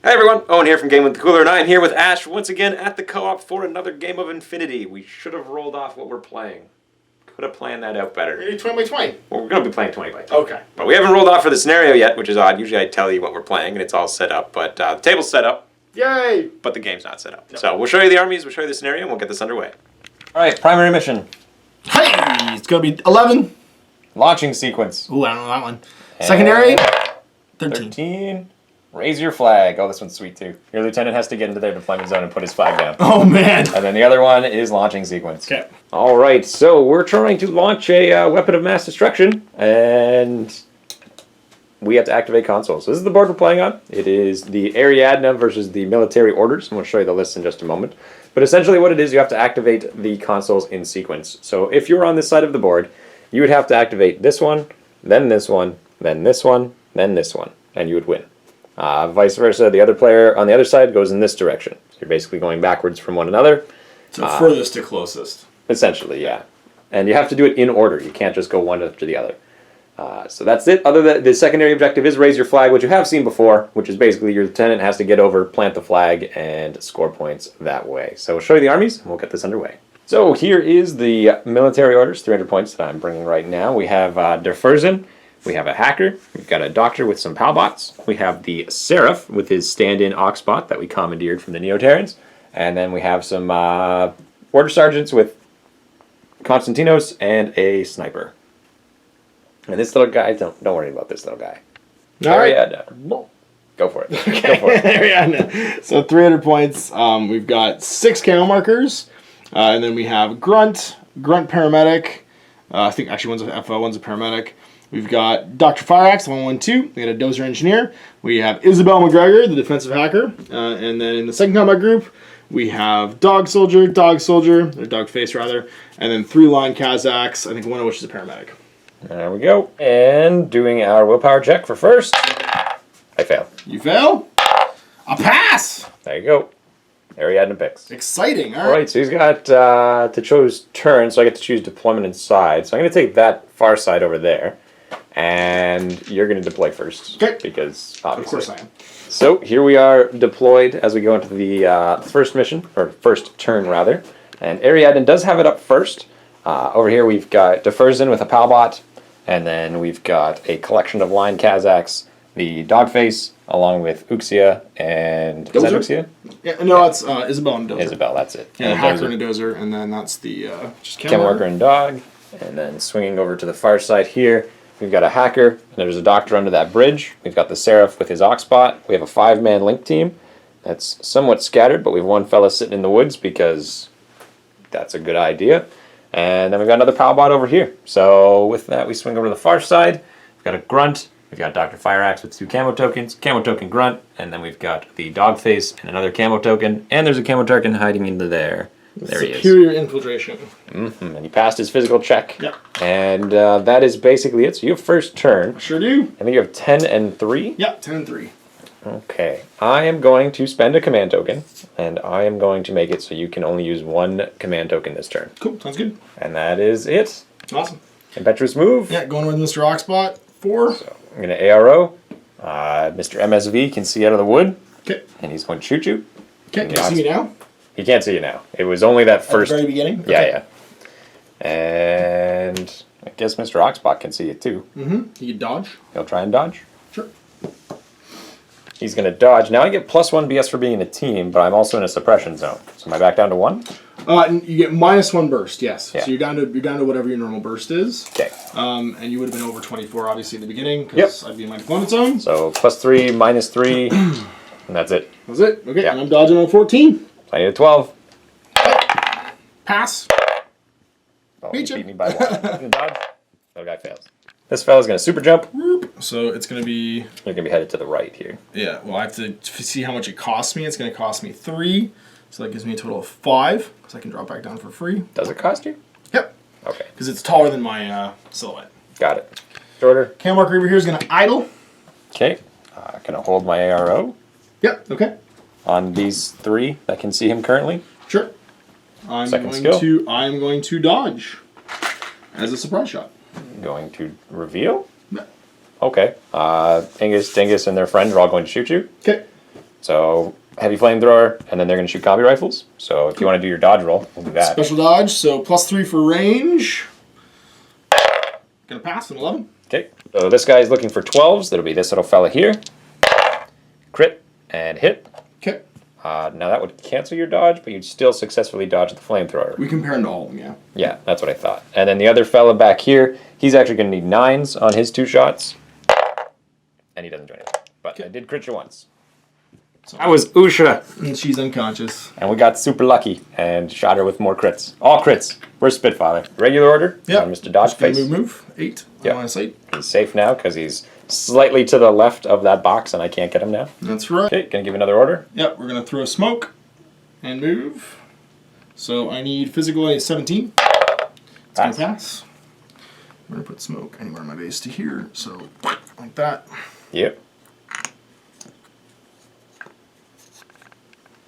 Hi everyone, Owen here from Game with the Cooler, and I am here with Ash once again at the co-op for another game of Infinity. We should have rolled off what we're playing. Could have planned that out better. Maybe 20 by 20. Well, we're going to be playing 20 by 20. Okay. But we haven't rolled off for the scenario yet, which is odd. Usually I tell you what we're playing and it's all set up, but the table's set up. Yay! But the game's not set up. No. So we'll show you the armies, we'll show you the scenario, and we'll get this underway. Alright, primary mission. Hey! It's going to be 11. Launching sequence. Ooh, I don't know that one. Secondary? 13. Raise your flag. Oh, this one's sweet too. Your lieutenant has to get into their deployment zone and put his flag down. Oh, man. And then the other one is launching sequence. Okay. All right, so we're trying to launch a weapon of mass destruction, and we have to activate consoles. So this is the board we're playing on. It is the Ariadna versus the military orders. I'm going to show you the list in just a moment. But essentially what it is, you have to activate the consoles in sequence. So if you're on this side of the board, you would have to activate this one, then this one, then this one, then this one, and you would win. Vice versa, the other player on the other side goes in this direction. So you're basically going backwards from one another. So furthest to closest. Essentially, yeah. And you have to do it in order. You can't just go one after the other. So that's it. Other than the secondary objective is raise your flag, which you have seen before, which is basically your lieutenant has to get over, plant the flag, and score points that way. So we'll show you the armies, and we'll get this underway. So here is the military orders, 300 points that I'm bringing right now. We have Der Fersen. We have a hacker, we've got a doctor with some palbots, we have the Seraph with his stand-in Oxbot that we commandeered from the Neoterrans, and then we have some order sergeants with Konstantinos and a sniper. And this little guy, don't worry about this little guy. Ariadna. Go for it. Okay. Go for it. Ariadna. So 300 points. We've got 6 camo markers, and then we have Grunt Paramedic. I think actually one's a FO, one's a paramedic. We've got Dr. Fireaxe, 112. We got a Dozer Engineer. We have Isabel McGregor, the defensive hacker. And then in the second combat group, we have Dog Soldier, or Dog Face rather, and then 3 line Kazakhs, I think one of which is a paramedic. There we go. And doing our willpower check for first. I fail. You fail? A pass! There you go. Ariadna picks. Exciting, All right, so he's got to choose turn, so I get to choose deployment inside. So I'm going to take that far side over there. And you're going to deploy first. Okay. Because obviously. Of course I am. So here we are deployed as we go into the first mission, or first turn rather. And Ariadna does have it up first. Over here we've got Der Fersen with a palbot. And then we've got a collection of line Kazakhs, the Dogface, along with Uxia and... Dozer? Is that Uxia? Yeah, no, it's Isabel and Dozer. Isabel, that's it. Yeah, a hacker and a Dozer, and then that's the just Chem worker and dog. And then swinging over to the far side here, we've got a hacker, and there's a doctor under that bridge. We've got the Seraph with his Oxbot. We have a 5-man link team that's somewhat scattered, but we have one fella sitting in the woods because that's a good idea. And then we've got another Palbot over here. So with that, we swing over to the far side. We've got a Grunt. We've got Dr. Fireaxe with 2 camo tokens, camo token Grunt, and then we've got the Dog Face and another camo token, and there's a camo token hiding into there. There he is. Superior infiltration. Mm-hmm. And he passed his physical check. Yep. And that is basically it. So you have first turn. Sure do. I think you have 10 and 3. Yep, 10 and 3. Okay. I am going to spend a command token, and I am going to make it so you can only use 1 command token this turn. Cool, sounds good. And that is it. Awesome. Impetuous move. Yeah, going with Mr. Oxbot. 4. So I'm going to ARO. Mr. MSV can see out of the wood. Okay. And he's going to shoot you. Okay, can you see me now? He can't see you now. It was only that first... At the very beginning? Yeah, Okay. yeah. And I guess Mr. Oxbot can see it too. Mm-hmm. You can dodge? He'll try and dodge. Sure. He's going to dodge. Now I get +1 BS for being in a team, but I'm also in a suppression zone. So am I back down to 1? You get -1 burst, yes. Yeah. So you're down to whatever your normal burst is. Okay. And you would have been over 24 obviously in the beginning because I'd be in my deployment zone. So +3, -3, and that's it. That's it. Okay, Yeah. and I'm dodging on 14. So I need a 12. Pass. Oh, Beat he you. beat me by 1. I'm gonna dodge. Little guy fails. This fella's going to super jump. So it's going to be... You're going to be headed to the right here. Yeah, well I have to see how much it costs me. It's going to cost me 3. So that gives me a total of 5. Because I can drop back down for free. Does it cost you? Yep. Okay. Because it's taller than my silhouette. Got it. Shorter. Cam marker over here is going to idle. Okay. Going to hold my ARO Yep, okay. on these 3 that can see him currently. Sure. I'm Second going to dodge as a surprise shot. Going to reveal? No. Okay. Angus, Dingus, and their friends are all going to shoot you. Okay. So heavy flamethrower, and then they're going to shoot combi rifles. So if you want to do your dodge roll, we'll do that. Special dodge, so +3 for range. Gonna pass an 11. Okay, so this guy's looking for 12s. That'll be this little fella here. Crit and hit. Okay. Now that would cancel your dodge, but you'd still successfully dodge the flamethrower. We compare them to all of them, yeah. Yeah, that's what I thought. And then the other fella back here, he's actually going to need 9s on his 2 shots. And he doesn't do anything. But I did crit you once. So I was Usha. and she's unconscious. And we got super lucky and shot her with more crits. All crits. Where's Spitfire? Regular order? Yeah. On Mr. Dodge face. Move. 8. Yeah. On my sight. He's safe now because he's slightly to the left of that box and I can't get him now. That's right. Okay, gonna give another order. Yep, we're gonna throw smoke and move. So I need physical a 17. It's gonna pass. I'm gonna put smoke anywhere on my base to here, so like that. Yep.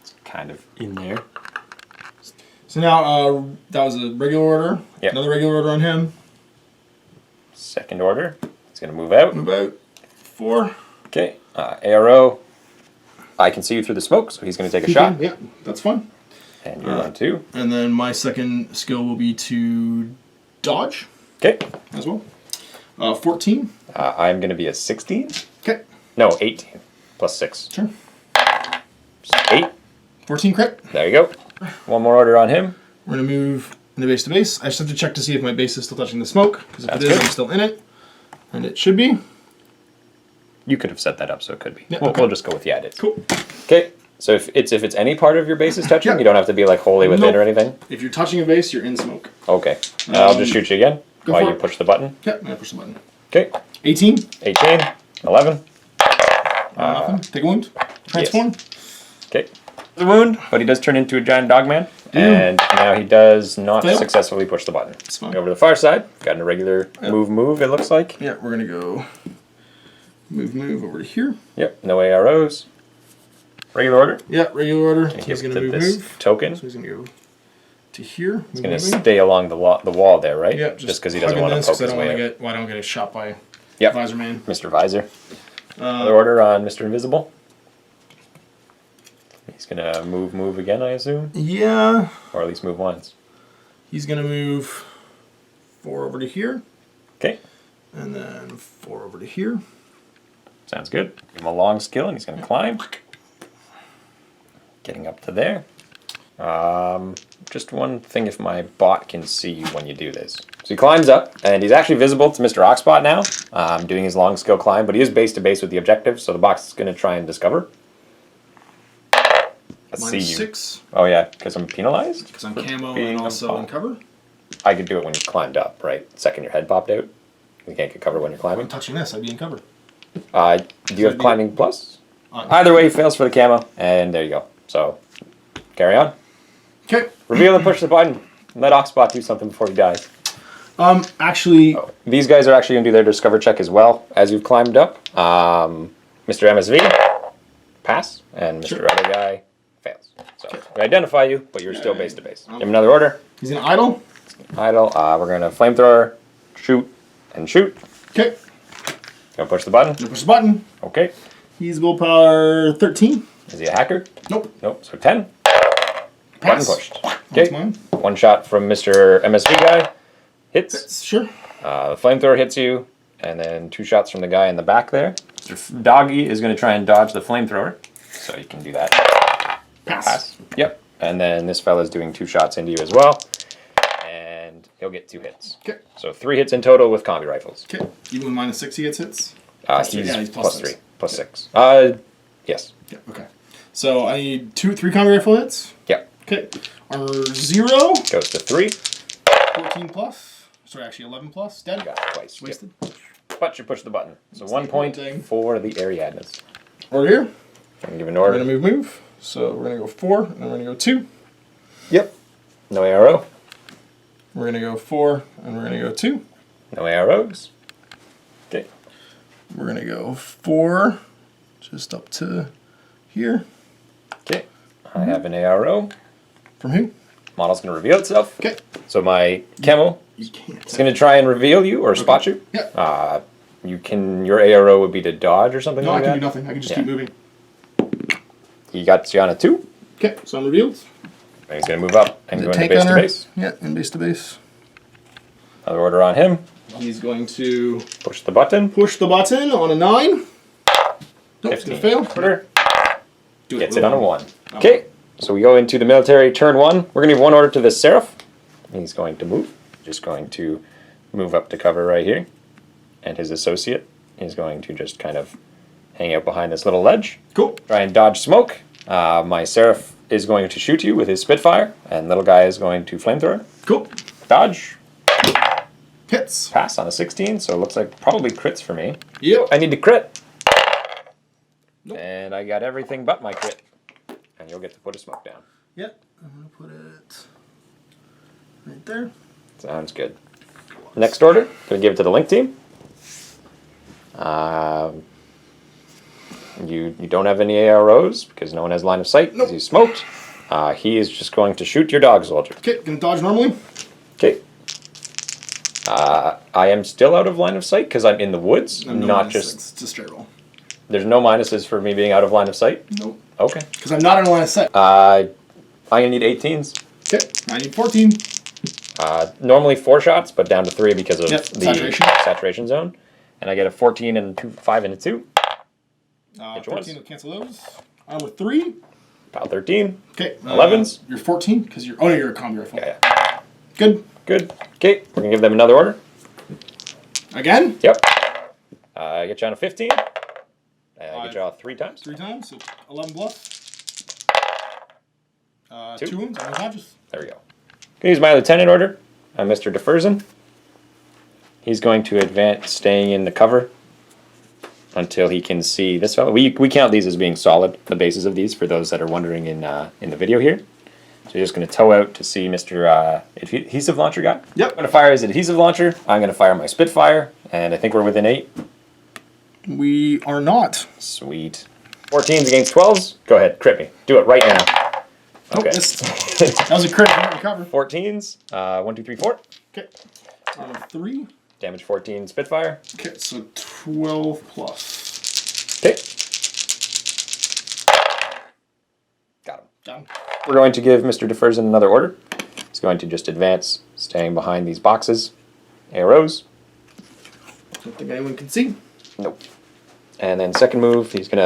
It's kind of in there. So now that was a regular order. Yep. Another regular order on him. Second order. He's gonna move out. Move out. 4. Okay. ARO. I can see you through the smoke, so he's gonna take a shot. Yeah, that's fine. And you're on 2. And then my second skill will be to dodge Okay. as well. 14. I'm gonna be a 16. Okay. No, 18 plus 6. Sure. 8. 14 crit. There you go. One more order on him. We're gonna move into base to base. I just have to check to see if my base is still touching the smoke, because if That's it is, good. I'm still in it, and it should be. You could have set that up so it could be. Yeah, we'll, okay. we'll just go with yeah, it is. Cool. Okay. So if it's any part of your base is touching, Yeah. you don't have to be like wholly within Nope. or anything. If you're touching a base, you're in smoke. Okay. I'll just shoot you again go while for you it. push the button. Yeah, I'm gonna push the button. Okay. 18. 18. 11. Nothing. Take a wound. Transform. Okay. The wound, but he does turn into a giant dog man. And now he does not Fail. successfully push the button. It's fine. Over to the far side, got a regular move, it looks like. Yeah, we're gonna go move over to here. Yep, no AROs. Regular order. Yeah, regular order. Give He's gonna this move. token. So he's gonna go to here. He's going to stay along the wall there, right? Yeah, just because he doesn't hugging want to this, poke 'cause I his don't way want to out. get. Well, I don't get shot by Yep. Visor Man. Mr. Visor. Another order on Mr. Invisible. He's going to move again, I assume? Yeah, Or at least move once. he's gonna move 4 over to here, Okay, and then 4 over to here. sounds good. Give him a long skill and he's going to climb. Getting up to there. Just one thing, if my bot can see you when you do this. So he climbs up, and he's actually visible to Mr. Oxbot now, doing his long skill climb, but he is base to base with the objective, so the box is going to try and discover. Let's see you. -6, Oh yeah, because I'm penalized? because I'm camo being and on also top. in cover. I could do it when you climbed up, right? Second your head popped out. You can't get cover when you're I'm climbing. touching this, I'd be in cover. Do you have climbing plus? Uh, Either way, he fails for the camo, and there you go. So, carry on. Okay. Reveal and push the button. Let Oxbot do something before he dies. Actually, These guys are actually going to do their discover check as well as you've climbed up. Mr. MSV, pass, and Mr. Other guy fails. So, we identify you, but you're still base to base. Give him another order. he's in idle. Idle. We're going to flamethrower, shoot, and shoot. Okay. Gonna push the button. Gonna push the button. Okay. He's willpower 13. Is he a hacker? Nope. Nope. So 10. Pass. Button pushed. That's Okay. mine. One shot from Mr. MSV guy. Hits. Sure. The flamethrower hits you, and then 2 shots from the guy in the back there. Mr. Doggy is going to try and dodge the flamethrower, so you can do that. Pass. Yep. And then this fella's doing 2 shots into you as well, and he'll get 2 hits. Okay. So 3 hits in total with combi rifles. Okay. Even with -6, he gets hits. He's, yeah, he's plus +6. 3, plus 6. Yes. Yeah. Okay. So I need 3 combi rifle hits. Yep. Okay. Armor 0. Goes to 3. 14 plus. Sorry, actually 11 plus. Dead. Got it twice. Wasted. Yep. But you push the button. So It's 1 the point thing. for the Ariadnas. Over here. I'm give an We're order. gonna move. So we're gonna go 4, and then we're gonna go 2. Yep. No ARO. We're gonna go 4, and we're gonna go 2. No AROs. Okay. We're gonna go 4, just up to here. Okay. I have an ARO. From who? Model's going to reveal itself. Okay. So my camo You can't. is going to try and reveal you or spot you. Yeah. You can. Your ARO would be to dodge or something No, I like can that. do nothing. I can just Yeah. keep moving. He got you on a 2. Okay, so I'm revealed. And he's going to move up and Is go it into tank base to gunner? base. Yeah, in base to base. Another order on him. He's going to Push the button. push the button on a 9. Nope, it's 15. gonna fail. Order. Do Gets with it on a 1. Okay, so we go into the military turn 1. We're going to give 1 order to the Seraph. He's going to move. Just going to move up to cover right here. And his associate is going to just kind of hang out behind this little ledge. Cool. Try and dodge smoke. My Seraph is going to shoot you with his Spitfire. And little guy is going to flamethrower. Cool. Dodge. Hits. Pass on a 16, so it looks like probably crits for me. Yep. I need to crit. Nope. And I got everything but my crit. And you'll get to put a smoke down. Yep. I'm gonna put it right there. Sounds good. Next order, gonna give it to the Link team. You don't have any AROs because no one has line of sight because Nope. he's smoked. He is just going to shoot your dog soldier. Okay, gonna dodge normally. Okay. I am still out of line of sight because I'm in the woods, No, not it's just. it's a straight roll. There's no minuses for me being out of line of sight. Nope. Okay. Because I'm not in line of sight. I'm gonna need 18s. Okay, I need 14. Normally 4 shots, but down to 3 because of Yep, the saturation. saturation zone. And I get a 14 and 5 and a 2. 13 will cancel those. Armor 3. Pile 13. Okay. 11s. You're 14 because you're. Oh no, you're a combi rifle. Yeah. Good. Good. Okay, we're gonna give them another order. Again. Yep. I get you on a 15. I get you all 3 times. 3 times. So 11 bluff. 2. 2 wounds. I'm unconscious. There we go. Gonna use my lieutenant order on Mr. DeFerzen. He's going to advance, staying in the cover until he can see this fellow. We count these as being solid, the bases of these, for those that are wondering in the video here. So you're just going to tow out to see Mr. Adhesive Launcher guy. Yep. I'm going to fire his Adhesive Launcher. I'm going to fire my Spitfire, and I think we're within 8. We are not. Sweet. 14s against 12s. Go ahead, crit me. Do it right now. Nope, Okay. that was a crit. Didn't recover. 14s. 1, 2, 3, 4. Okay. Armor 3. Damage 14 Spitfire. Okay, so 12 plus. Okay. Got him. Down. We're going to give Mr. DeFerzen another order. He's going to just advance, staying behind these boxes. Arrows. Don't think anyone can see. Nope. And then second move, he's going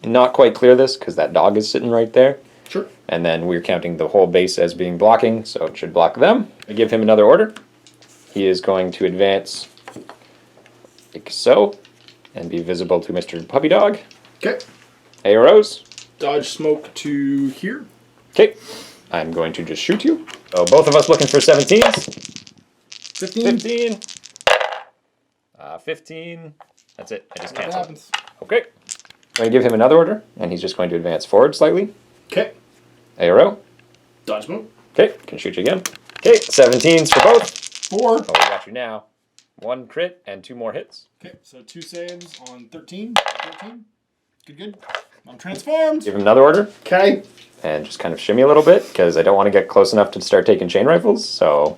to not quite clear this because that dog is sitting right there. Sure. And then we're counting the whole base as being blocking, so it should block them. I give him another order. He is going to advance like so and be visible to Mr. Puppy Dog. Okay. Arrows. Dodge smoke to here. Okay. I'm going to just shoot you. So both of us looking for 17s. 15. 15. 15. That's it. I just What canceled. happens? Okay. I'm going to give him another order, and he's just going to advance forward slightly. Okay. Arrow. Dodge smoke. Okay. Can shoot you again. Okay. 17s for both. 4. Oh, we got you now. 1 crit and 2 more hits. Okay, so 2 saves on 13. 13. Good, good. I'm transformed. Give him another order, Okay. and just kind of shimmy a little bit, because I don't want to get close enough to start taking chain rifles, so...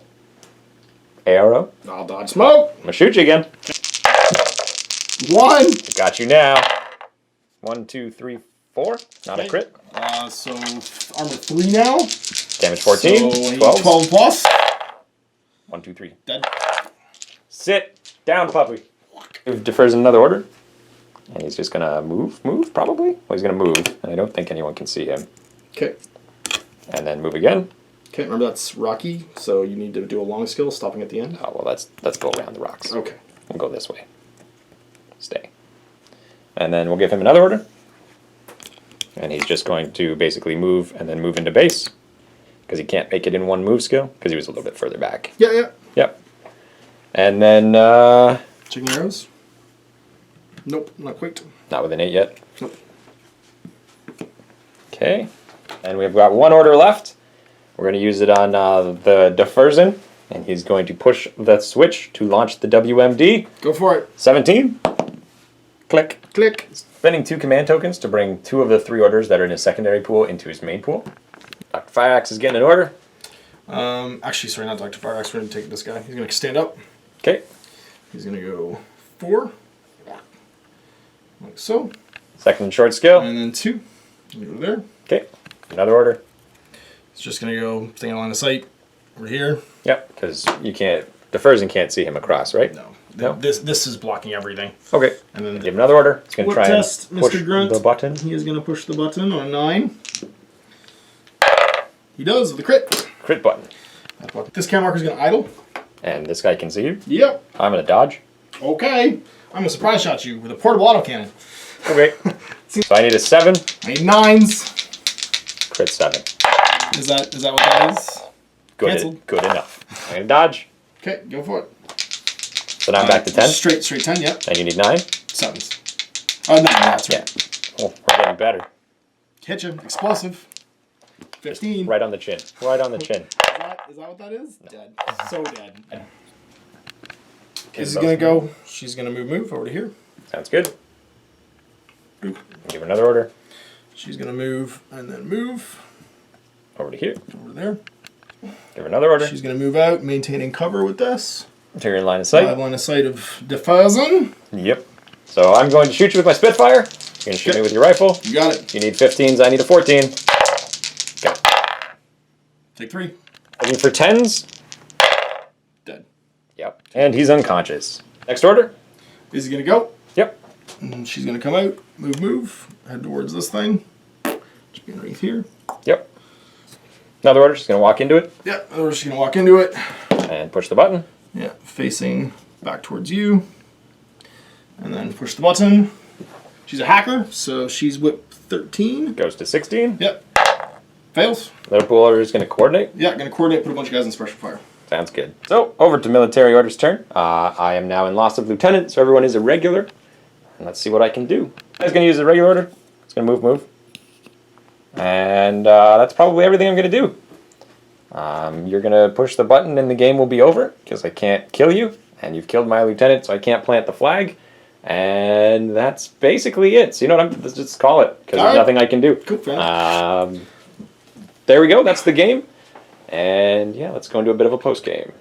Arrow. I'll dodge smoke. I'm going to shoot you again. 1. Got you now. 1, 2, 3, 4. Not Okay. a crit. So armor 3 now. Damage 14. So 12. 12 plus. 1, 2, 3. Dead. Sit down, puppy. He defers another order. And he's just going to move, probably? Well, he's going to move, and I don't think anyone can see him. Okay. And then move again. Okay, remember that's Rocky, so you need to do a long skill, stopping at the end. Oh, well, let's go around the rocks. Okay. We'll go this way. Stay. And then we'll give him another order. And he's just going to basically move and then move into base. Because he can't make it in 1 move skill, because he was a little bit further back. Yeah, yeah. Yep. And then, Chicken arrows? Nope, not quite. not within 8 yet. Nope. Okay. And we've got 1 order left. We're going to use it on the DeFerzen. And he's going to push the switch to launch the WMD. Go for it. 17. Click. Click. Spending 2 command tokens to bring 2 of the 3 orders that are in his secondary pool into his main pool. Dr. Fireaxe is getting an order. Actually, sorry, not Dr. Fireaxe. We're going to take this guy. He's going to stand up. Okay. He's going to go 4. Like so. Second and short skill. And then 2. Go there. Okay, another order. It's just gonna go stay on line of sight over here. Yep, because you can't, defers and can't see him across, right? No. No. This is blocking everything. Okay, And then give him another order. It's going to whip try test, and push Mr. Grunt. the button. He is gonna push the button on a 9. He does with the crit. Crit button. This camera marker is gonna idle. And this guy can see you. Yep. I'm going to dodge. Okay. I'm gonna surprise shot you with a portable autocannon. Okay. So I need a 7. I need 9s. Crit 7. Is that what that is? Good, Canceled. good enough. I'm going to dodge. Okay, go for it. So now I'm back to 10. Straight 10, yep. And you need 9. 7s. Oh, 9, that's right. Yeah. Oh, we're getting better. Kitchen, explosive. 15. Right on the chin. Right on the chin. Is that what that is? No. Dead. So dead. Okay, This is gonna go. She's gonna move over to here. Sounds good. Boop. Give her another order. She's gonna move and then move Over to here. over there. Give her another order. She's gonna move out, maintaining cover with this. Until you're in line of I have sight. line of sight of defusing. Yep. So I'm going to shoot you with my Spitfire. You're going to shoot me with your rifle. You got it. You need 15s. I need a 14. Okay. Take 3. Looking for 10s. Dead. Yep. And he's unconscious. Next order. Is he gonna go? Yep. And she's gonna come out, move, head towards this thing. Just be underneath here. Yep. Another order. She's going to walk into it Yeah, or she's gonna walk into it. and push the button. Yeah, facing back towards you. And then push the button. She's a hacker, so she's whip 13. Goes to 16. Yep. Fails. Another pool order is going to coordinate. Yeah, gonna coordinate, put a bunch of guys in special fire. Sounds good. So, over to military orders turn. I am now in loss of lieutenant, so everyone is a regular. And let's see what I can do. I was going to use a regular order. It's going to move. And that's probably everything I'm going to do. You're going to push the button and the game will be over, because I can't kill you. And you've killed my lieutenant, so I can't plant the flag. And that's basically it. So you know what, let's just call it, because there's nothing I can do. Cool, fam. There we go, that's the game. And yeah, let's go into a bit of a post-game.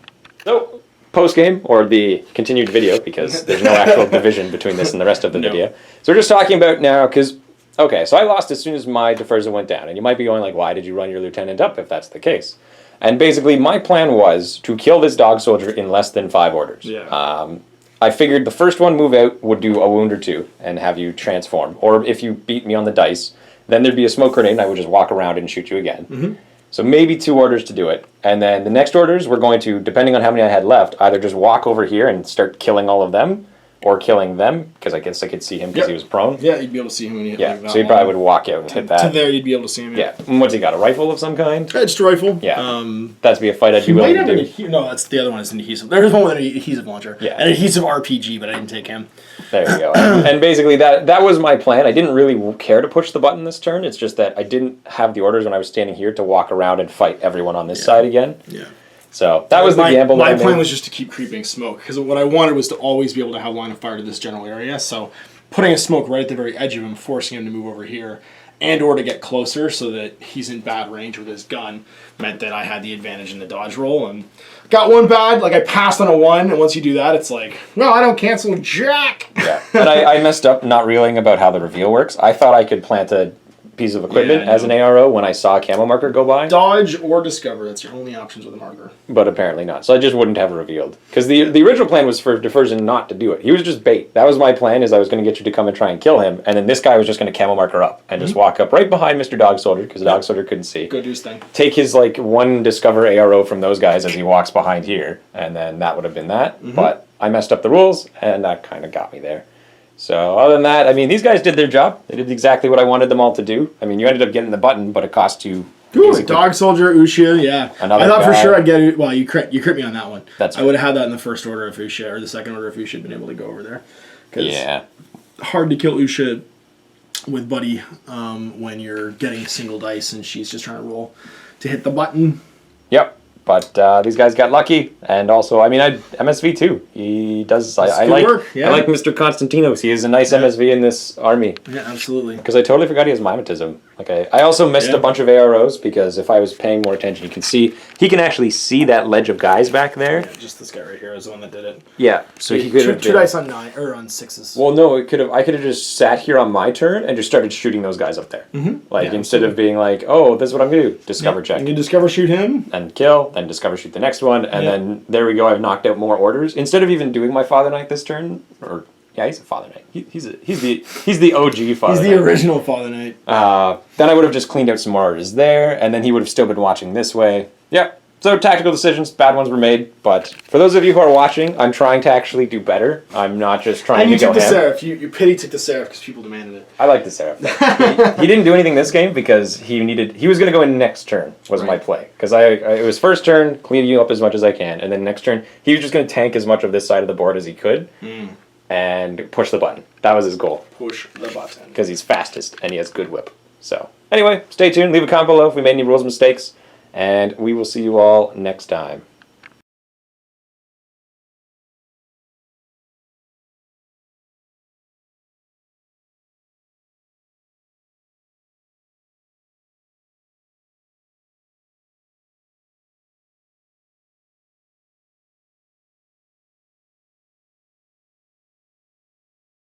So, post-game, or the continued video, because there's no actual division between this and the rest of the video. So we're just talking about now, because, okay, so I lost as soon as my Defurza went down. And you might be going like, why did you run your lieutenant up if that's the case? And basically, my plan was to kill this dog soldier in less than 5 orders. Yeah. I figured the first one move out would do a wound or 2 and have you transform. Or if you beat me on the dice, then there'd be a smoke grenade and I would just walk around and shoot you again. Mm-hmm. So maybe 2 orders to do it. And then the next orders, we're going to, depending on how many I had left, either just walk over here and start killing all of them, or killing them, because I guess I could see him because he was prone. Yeah, you'd be able to see him when you hit like that so he probably would walk out and hit that. To there, you'd be able to see him. Yeah. And what's he got, a rifle of some kind? Just a rifle. Yeah. That'd be a fight I'd be He might willing to have do. no, that's the other one. Is an adhesive. There's one with an adhesive launcher. Yeah. An adhesive RPG, but I didn't take him. There you go. And basically that was my plan. I didn't really care to push the button this turn. It's just that I didn't have the orders when I was standing here to walk around and fight everyone on this side again. Yeah. So that was the gamble. My plan was just to keep creeping smoke, because what I wanted was to always be able to have line of fire to this general area. So putting a smoke right at the very edge of him, forcing him to move over here, and or to get closer so that he's in bad range with his gun, meant that I had the advantage in the dodge roll. And got one bad, like I passed on a 1, and once you do that, it's like, no, I don't cancel jack. Yeah. And I messed up not reeling about how the reveal works. I thought I could plant a piece of equipment as an ARO when I saw a camo marker go by. Dodge or discover, that's your only options with a marker. But apparently not. So I just wouldn't have revealed. Because the original plan was for Defersion not to do it. He was just bait. That was my plan, is I was going to get you to come and try and kill him, and then this guy was just going to camo marker up and just walk up right behind Mr. Dog Soldier, because the Dog Soldier couldn't see. Go do his thing. Take his like 1 discover ARO from those guys as he walks behind here, and then that would have been that. But I messed up the rules, and that kind of got me there. So other than that, I mean, these guys did their job. They did exactly what I wanted them all to do. I mean, you ended up getting the button, but it cost you... Ooh, Dog Soldier, Ushia, yeah. Another I thought for guy. sure I'd get it. Well, you crit me on that one. That's I would have had that in the first order if Ushia, or the second order if Ushia had been able to go over there. Yeah. Hard to kill Ushia with Buddy when you're getting single dice and she's just trying to roll to hit the button. Yep. But these guys got lucky, and also, I mean, MSV too. He does. I good like. work, yeah. I like Mr. Konstantinos. He is a nice MSV in this army. Yeah, absolutely. Because I totally forgot he has mimetism. Like I also missed a bunch of AROs because if I was paying more attention, you can see he can actually see that ledge of guys back there. Yeah, just this guy right here is the one that did it. Yeah, so he could have two dice on 9 or on 6s. Well, no, it could have. I could have just sat here on my turn and just started shooting those guys up there. Mm-hmm. Like instead of being like, "Oh, this is what I'm gonna do." Discover check. You discover shoot him and kill, then discover shoot the next one, and then there we go. I've knocked out more orders instead of even doing my Father Knight this turn. Or yeah, he's a Father Knight. He's the OG Father. He's the original Father Knight. Then I would have just cleaned out some more orders there, and then he would have still been watching this way. Yeah. So tactical decisions, bad ones were made, but for those of you who are watching, I'm trying to actually do better. I'm not just trying to go ham. And you took the Seraph. You pity took the Seraph because people demanded it. I like the Seraph. he didn't do anything this game because he was going to go in next turn was my play. Because it was first turn, clean you up as much as I can, and then next turn, he was just going to tank as much of this side of the board as he could and push the button. That was his goal. Push the button. Because he's fastest and he has good whip. So anyway, stay tuned. Leave a comment below if we made any rules mistakes. And we will see you all next time.